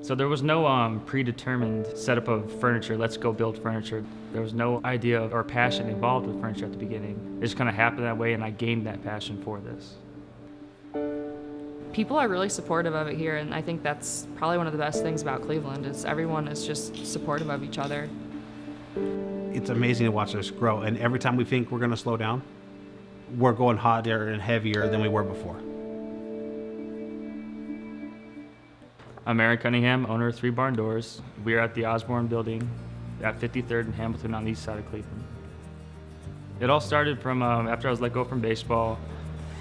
So there was no predetermined setup of furniture, let's go build furniture. There was no idea or passion involved with furniture at the beginning. It just kind of happened that way, and I gained that passion for this. People are really supportive of it here, and I think that's probably one of the best things about Cleveland is everyone is just supportive of each other. It's amazing to watch us grow, and every time we think we're going to slow down, we're going hotter and heavier than we were before. I'm Aaron Cunningham, owner of Three Barn Doors. We are at the Osborne building at 53rd and Hamilton on the east side of Cleveland. It all started from after I was let go from baseball.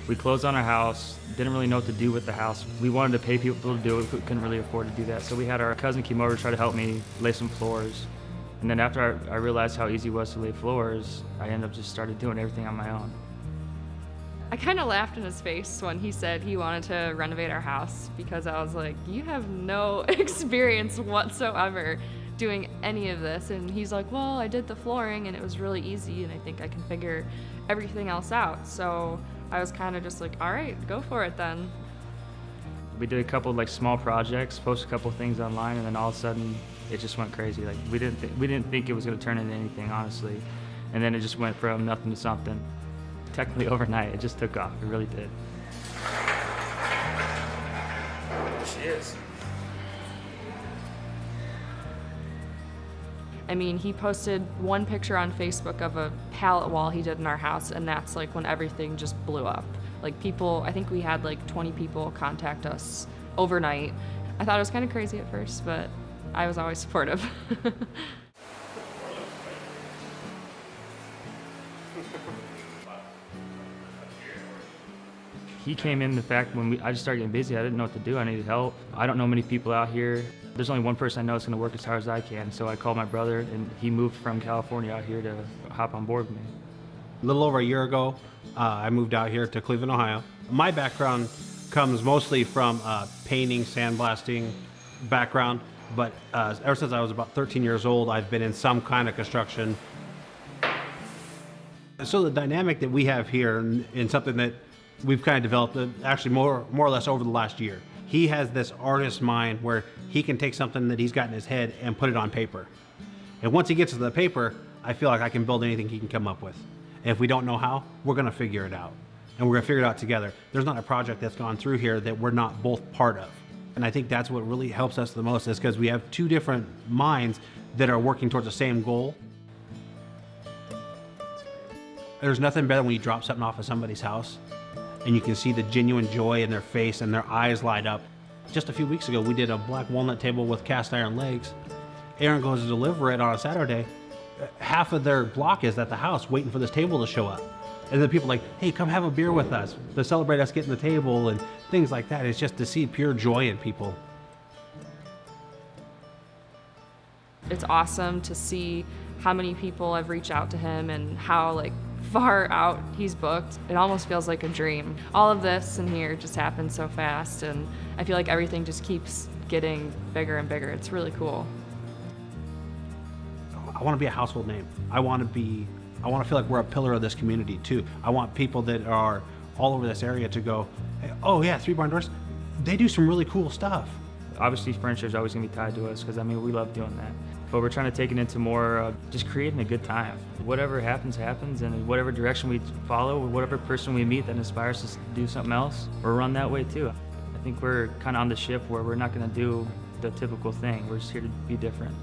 We closed on our house, didn't really know what to do with the house. We wanted to pay people to do it, we couldn't really afford to do that. So we had our cousin came over to try to help me lay some floors. And then after I realized how easy it was to lay floors, I ended up just started doing everything on my own. I kind of laughed in his face when he said he wanted to renovate our house because I was like, you have no experience whatsoever doing any of this. And he's like, well, I did the flooring and it was really easy and I think I can figure everything else out. So I was kind of just like, all right, go for it then. We did a couple like small projects, posted a couple things online, and then all of a sudden it just went crazy. Like we didn't think it was going to turn into anything, honestly. And then it just went from nothing to something. Technically overnight, it just took off. It really did. There she is. I mean, he posted one picture on Facebook of a pallet wall he did in our house, and that's like when everything just blew up. Like people, I think we had like 20 people contact us overnight. I thought it was kind of crazy at first, but I was always supportive. He came in the fact when I just started getting busy, I didn't know what to do. I needed help. I don't know many people out here. There's only one person I know that's gonna work as hard as I can. So I called my brother and he moved from California out here to hop on board with me. A little over a year ago, I moved out here to Cleveland, Ohio. My background comes mostly from painting, sandblasting background, but ever since I was about 13 years old, I've been in some kind of construction. So the dynamic that we have here in something that we've kind of developed actually more or less over the last year. He has this artist mind where he can take something that he's got in his head and put it on paper. And once he gets to the paper, I feel like I can build anything he can come up with. And if we don't know how, we're gonna figure it out. And we're gonna figure it out together. There's not a project that's gone through here that we're not both part of. And I think that's what really helps us the most is because we have two different minds that are working towards the same goal. There's nothing better when you drop something off of somebody's house and you can see the genuine joy in their face and their eyes light up. Just a few weeks ago, we did a black walnut table with cast iron legs. Aaron goes to deliver it on a Saturday. Half of their block is at the house waiting for this table to show up. And then people are like, hey, come have a beer with us to celebrate us getting the table and things like that. It's just to see pure joy in people. It's awesome to see how many people have reached out to him and how like far out he's booked. It almost feels like a dream. All of this in here just happened so fast, and I feel like everything just keeps getting bigger and bigger. It's really cool. I want to be a household name. I want to feel like we're a pillar of this community too. I want people that are all over this area to go, hey, oh yeah, Three Barn Doors, they do some really cool stuff. Obviously furniture is always gonna be tied to us because I mean, we love doing that. But we're trying to take it into more just creating a good time. Whatever happens, happens, and whatever direction we follow, whatever person we meet that inspires us to do something else, we're run that way too. I think we're kind of on the ship where we're not gonna do the typical thing. We're just here to be different.